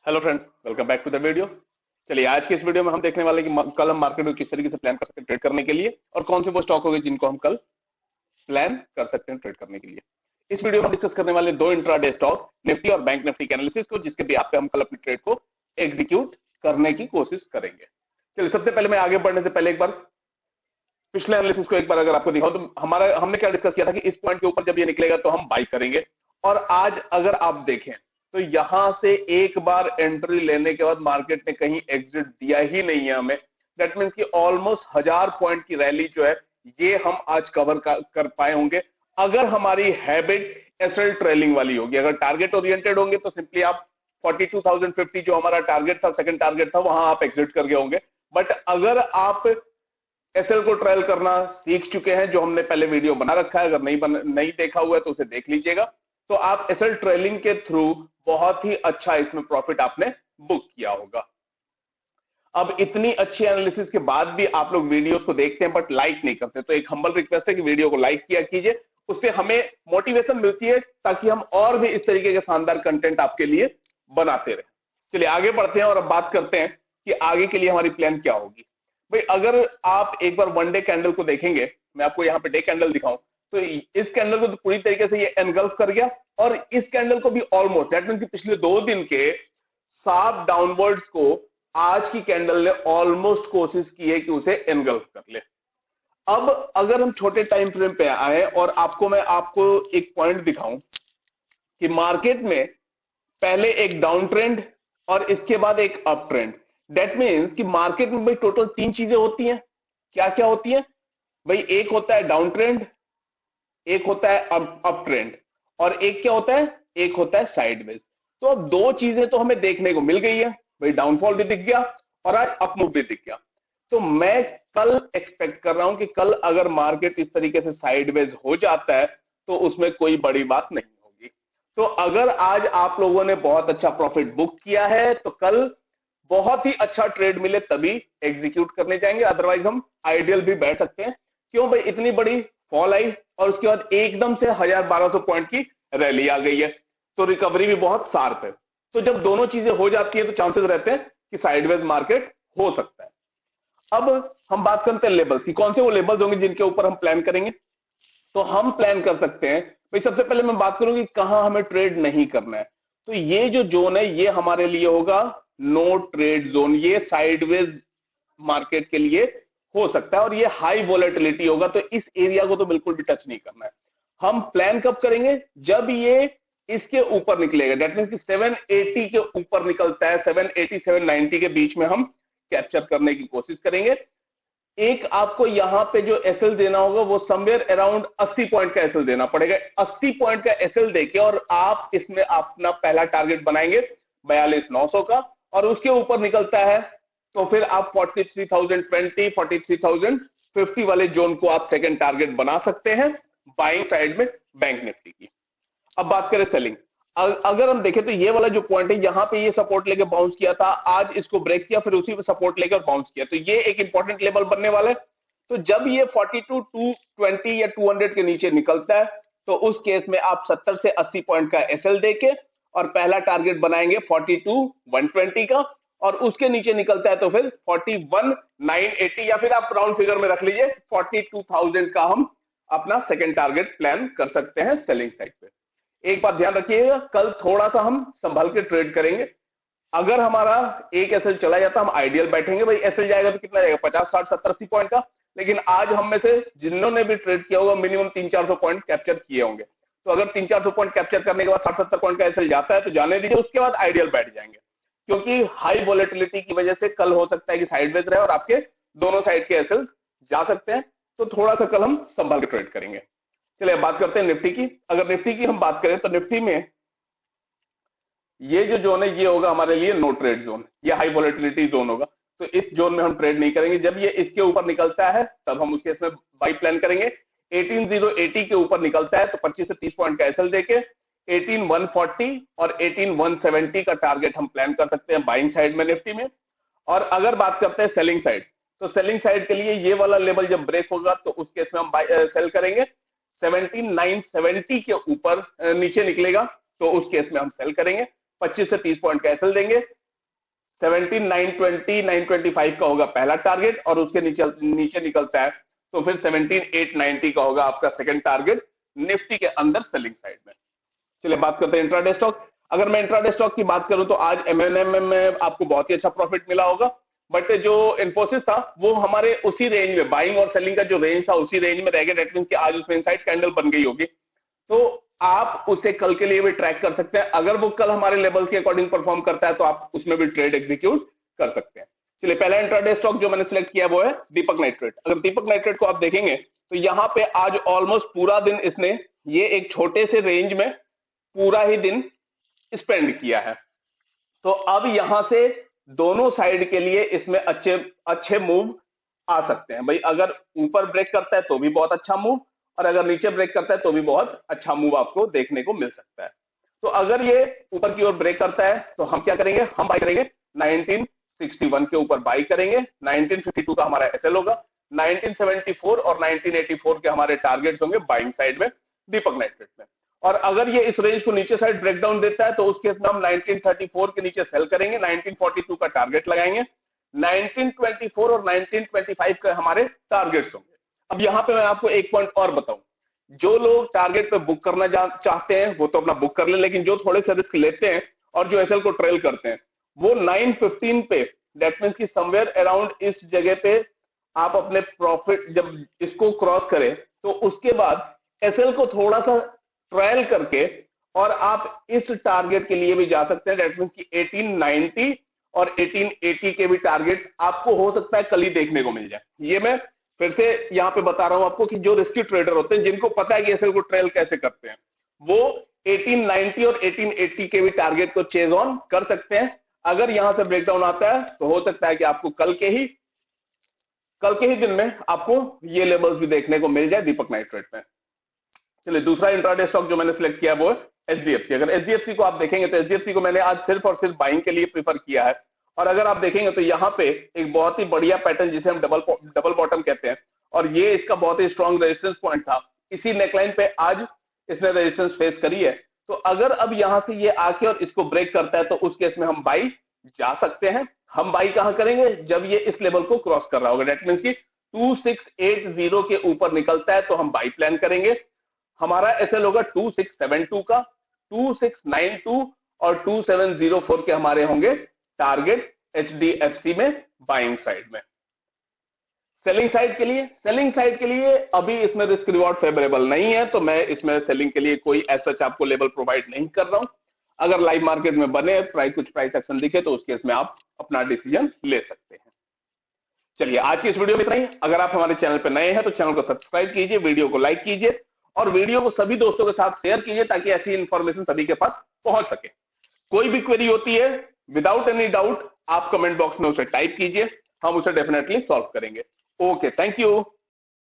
Hello friends, welcome back to the video. चलिए आज की इस वीडियो में हम देखने वाले कि कल हम मार्केट में किस तरीके से प्लान कर सकते हैं ट्रेड करने के लिए और कौन से वो स्टॉक होंगे जिनको हम कल प्लान कर सकते हैं ट्रेड करने के लिए। इस वीडियो में डिस्कस करने वाले दो इंट्राडे स्टॉक निफ्टी और बैंक निफ्टी के एनालिसिस को, जिसके भी आप पे हम कल अपनी ट्रेड को एग्जीक्यूट करने की कोशिश करेंगे। चलिए सबसे पहले मैं आगे बढ़ने से पहले एक बार पिछले एनालिसिस को एक बार अगर आपको दिखाऊं तो हमने क्या डिस्कस किया था कि इस पॉइंट के ऊपर जब ये निकलेगा तो हम बाई करेंगे। और आज अगर आप देखें तो यहां से एक बार एंट्री लेने के बाद मार्केट ने कहीं एग्जिट दिया ही नहीं है हमें। दैट मींस कि ऑलमोस्ट 1000 पॉइंट की रैली जो है ये हम आज कवर कर पाए होंगे अगर हमारी हैबिट एसएल ट्रेलिंग वाली होगी। अगर टारगेट ओरिएंटेड होंगे तो सिंपली आप 42,050 जो हमारा टारगेट था, सेकंड टारगेट था, वहां आप एग्जिट कर गए होंगे। बट अगर आप एसएल को ट्रायल करना सीख चुके हैं, जो हमने पहले वीडियो बना रखा है, अगर नहीं देखा हुआ है तो उसे देख लीजिएगा, तो आप एसएल ट्रेलिंग के थ्रू बहुत ही अच्छा इसमें प्रॉफिट आपने बुक किया होगा। अब इतनी अच्छी एनालिसिस के बाद भी आप लोग वीडियोस को देखते हैं बट लाइक नहीं करते, तो एक हम्बल रिक्वेस्ट है कि वीडियो को लाइक किया कीजिए, उससे हमें मोटिवेशन मिलती है ताकि हम और भी इस तरीके के शानदार कंटेंट आपके लिए बनाते रहे। चलिए आगे बढ़ते हैं और अब बात करते हैं कि आगे के लिए हमारी प्लान क्या होगी। भाई अगर आप एक बार वन डे कैंडल को देखेंगे, मैं आपको यहाँ पे डे कैंडल दिखाऊं तो इस कैंडल को तो पूरी तरीके से ये एनगल्फ कर गया और इस कैंडल को भी ऑलमोस्ट, दैट मींस कि पिछले 2 दिन के शार्प डाउनवर्ड्स को आज की कैंडल ने ऑलमोस्ट कोशिश की है कि उसे एनगल्फ कर ले। अब अगर हम छोटे टाइम फ्रेम पे आए और आपको एक पॉइंट दिखाऊं कि मार्केट में पहले एक डाउन ट्रेंड और इसके बाद एक अप ट्रेंड। दैट मींस कि मार्केट में भाई टोटल 3 चीजें होती हैं। क्या क्या होती हैं भाई? एक होता है डाउन ट्रेंड, एक होता है अप ट्रेंड और एक क्या होता है? एक होता है साइडवेज। तो अब 2 चीजें तो हमें देखने को मिल गई है भाई, डाउनफॉल भी दिख गया और आज अप मूव भी दिख गया। तो मैं कल एक्सपेक्ट कर रहा हूं कि कल अगर मार्केट इस तरीके से साइडवेज हो जाता है तो उसमें कोई बड़ी बात नहीं होगी। तो अगर आज आप लोगों ने बहुत अच्छा प्रॉफिट बुक किया है तो कल बहुत ही अच्छा ट्रेड मिले तभी एग्जीक्यूट करने जाएंगे, अदरवाइज हम आइडियल भी बैठ सकते हैं। क्यों भाई? इतनी बड़ी फॉल आई और उसके बाद एकदम से 1200 पॉइंट की रैली आ गई है, तो रिकवरी भी बहुत शार्प है। तो जब दोनों चीजें हो जाती है तो चांसेस रहते हैं कि साइडवेज मार्केट हो सकता है। अब हम बात करते हैं लेवल्स की, कौन से वो लेवल्स होंगे जिनके ऊपर हम प्लान करेंगे। तो हम प्लान कर सकते हैं भाई, सबसे पहले मैं बात करूंगी कहां हमें ट्रेड नहीं करना है। तो ये जो जोन है ये हमारे लिए होगा नो ट्रेड जोन। ये साइडवेज मार्केट के लिए हो सकता है और ये हाई वोलेटिलिटी होगा, तो इस एरिया को तो बिल्कुल भी टच नहीं करना है। हम प्लान कब करेंगे? जब ये इसके ऊपर निकलेगा, दैट मींस कि 780 के ऊपर निकलता है, 780 790 के बीच में हम कैप्चर करने की कोशिश करेंगे। एक आपको यहां पे जो एसएल देना होगा वो समवेयर अराउंड 80 पॉइंट का एसएल देना पड़ेगा। 80 पॉइंट का एसएल देके और आप इसमें अपना पहला टारगेट बनाएंगे 42,900 का, और उसके ऊपर निकलता है तो फिर आप 43,020 43,050 वाले जोन को आप सेकंड टारगेट बना सकते हैं बाइंग साइड में बैंक निफ्टी की। अब बात करें सेलिंग। अगर हम देखें तो ये वाला जो पॉइंट है यहां पे ये सपोर्ट लेके बाउंस किया था, आज इसको ब्रेक किया, फिर उसी पे सपोर्ट लेकर बाउंस किया, तो ये एक इंपॉर्टेंट लेवल बनने वाला है। तो जब ये 42 220 या 200 के नीचे निकलता है तो उस केस में आप 70 से 80 पॉइंट का एसएल देके और पहला टारगेट बनाएंगे 42 120 का, और उसके नीचे निकलता है तो फिर 41 980 या फिर आप राउंड फिगर में रख लीजिए 42,000 का हम अपना सेकेंड टारगेट प्लान कर सकते हैं सेलिंग साइड पे। एक बात ध्यान रखिएगा, कल थोड़ा सा हम संभल के ट्रेड करेंगे। अगर हमारा एक एसएल चला जाता हम आइडियल बैठेंगे भाई, एसएल जाएगा तो कितना जाएगा? 50 60 70 80 पॉइंट का। लेकिन आज हम में से जिन्होंने भी ट्रेड किया होगा मिनिमम 300-400 पॉइंट कैप्चर किए होंगे, तो अगर 300-400 पॉइंट कैप्चर करने के बाद 60-70 पॉइंट का एसएल जाता है तो जाने दीजिए, उसके बाद आइडियल बैठ जाएंगे। क्योंकि हाई वोलेटिलिटी की वजह से कल हो सकता है कि साइडवेज रहे और आपके दोनों साइड के एसएल जा सकते हैं, तो थोड़ा सा कल हम संभल के ट्रेड करेंगे। चलिए बात करते हैं निफ्टी की। अगर निफ्टी की हम बात करें तो निफ्टी में ये जो जोन है ये होगा हमारे लिए नो ट्रेड जोन, ये हाई वोलेटिलिटी जोन होगा, तो इस जोन में हम ट्रेड नहीं करेंगे। जब ये इसके ऊपर निकलता है तब हम उसके इसमें बाई प्लान करेंगे। 18080 के ऊपर निकलता है तो 25 से 30 पॉइंट का एसएल देके 18140 और 18170 का टारगेट हम प्लान कर सकते हैं बाइंग साइड में निफ्टी में। और अगर बात करते हैं सेलिंग साइड, तो सेलिंग साइड के लिए ये वाला लेवल जब ब्रेक होगा तो उस केस में हम सेल करेंगे। 17970 के ऊपर नीचे निकलेगा तो उस केस में हम सेल करेंगे। 25 से 30 पॉइंट का एसएल देंगे। 17,920 925 का होगा पहला टारगेट और उसके नीचे निकलता है तो फिर 17,890 का होगा आपका सेकंड टारगेट निफ्टी के अंदर सेलिंग साइड में। चलिए बात करते हैं इंट्राडे स्टॉक। अगर मैं इंट्राडे स्टॉक की बात करूं तो आज एमएनएम में आपको बहुत ही अच्छा प्रॉफिट मिला होगा, बट जो इन्फोसिस था वो हमारे उसी रेंज में, बाइंग और सेलिंग का जो रेंज था उसी रेंज में रह गया। दैट मींस कि आज उसमें इनसाइड कैंडल बन गई होगी, तो आप उसे कल के लिए भी ट्रैक कर सकते हैं। अगर वो कल हमारे लेवल्स के अकॉर्डिंग परफॉर्म करता है तो आप उसमें भी ट्रेड एग्जीक्यूट कर सकते हैं। चलिए पहला इंट्राडे स्टॉक जो मैंने सिलेक्ट किया वो है दीपक नाइट्रेट। अगर दीपक नाइट्रेट को आप देखेंगे तो यहाँ पे आज ऑलमोस्ट पूरा दिन इसने ये एक छोटे से रेंज में पूरा ही दिन स्पेंड किया है। तो अब यहां से दोनों साइड के लिए इसमें अच्छे अच्छे मूव आ सकते हैं भाई। अगर ऊपर ब्रेक करता है तो भी बहुत अच्छा मूव, और अगर नीचे ब्रेक करता है तो भी बहुत अच्छा मूव आपको देखने को मिल सकता है। तो अगर ये ऊपर की ओर ब्रेक करता है तो हम क्या करेंगे, हम बाई करेंगे 1961 के ऊपर बाई करेंगे। 1952 का हमारा एसएल होगा, 1974 और 1984 के हमारे टारगेट्स होंगे बाइंग साइड में दीपक नाइट्रेट में। और अगर ये इस रेंज को नीचे साइड ब्रेकडाउन देता है तो उस केस में हम 1934 के नीचे सेल करेंगे, 1942 का टारगेट लगाएंगे, 1924 और 1925 का हमारे टारगेट्स होंगे। अब यहां पे मैं आपको एक पॉइंट और बताऊं, जो लोग टारगेट पे बुक करना चाहते हैं वो तो अपना बुक कर ले, लेकिन जो थोड़े से रिस्क लेते हैं और जो एसएल को ट्रेल करते हैं वो 915 पे, दैट मींस कि समवेयर अराउंड इस जगह पे आप अपने प्रॉफिट जब इसको क्रॉस करें तो उसके बाद एसएल को थोड़ा सा ट्रायल करके और आप इस टारगेट के लिए भी जा सकते हैं। दैट मींस कि 1890 और 1880 के भी टारगेट आपको हो सकता है कल ही देखने को मिल जाए। ये मैं फिर से यहां पे बता रहा हूं आपको कि जो रिस्की ट्रेडर होते हैं जिनको पता है कि एसएल को ट्रेल कैसे करते हैं, वो 1890 और 1880 के भी टारगेट को चेज ऑन कर सकते हैं। अगर यहां से ब्रेकडाउन आता है तो हो सकता है कि आपको कल के ही दिन में आपको ये लेवल्स भी देखने को मिल जाए दीपक नाइट्रेट में। चलिए दूसरा इंट्राडे स्टॉक जो मैंने सिलेक्ट किया वो है एचडीएफसी। अगर एचडीएफसी को आप देखेंगे तो एचडीएफसी को मैंने आज सिर्फ और सिर्फ बाइंग के लिए प्रीफर किया है। और अगर आप देखेंगे तो यहाँ पे एक बहुत ही बढ़िया पैटर्न जिसे हम डबल बॉटम कहते हैं, और ये इसका बहुत ही स्ट्रॉन्ग रेजिस्टेंस पॉइंट था। इसी नेकलाइन पे आज इसने रेजिस्टेंस फेस करी है। तो अगर अब यहां से ये आके और इसको ब्रेक करता है तो उस केस में हम बाई जा सकते हैं। हम बाई कहां करेंगे, जब ये इस लेवल को क्रॉस कर रहा होगा, दैट मींस कि 2680 के ऊपर निकलता है तो हम बाई प्लान करेंगे। हमारा एसएल होगा 2672 का, 2692 और 2704 के हमारे होंगे टारगेट एचडीएफसी में बाइंग साइड में। सेलिंग साइड के लिए अभी इसमें रिस्क रिवॉर्ड फेवरेबल नहीं है, तो मैं इसमें सेलिंग के लिए कोई ऐसा आपको लेवल प्रोवाइड नहीं कर रहा हूं। अगर लाइव मार्केट में बने कुछ प्राइस एक्शन दिखे तो उस केस में आप अपना डिसीजन ले सकते हैं। चलिए आज की इस वीडियो में इतना ही। अगर आप हमारे चैनल पर नए हैं तो चैनल को सब्सक्राइब कीजिए, वीडियो को लाइक कीजिए और वीडियो को सभी दोस्तों के साथ शेयर कीजिए ताकि ऐसी इंफॉर्मेशन सभी के पास पहुंच सके। कोई भी क्वेरी होती है विदाउट एनी डाउट आप कमेंट बॉक्स में उसे टाइप कीजिए, हम उसे डेफिनेटली सॉल्व करेंगे। Okay, thank you.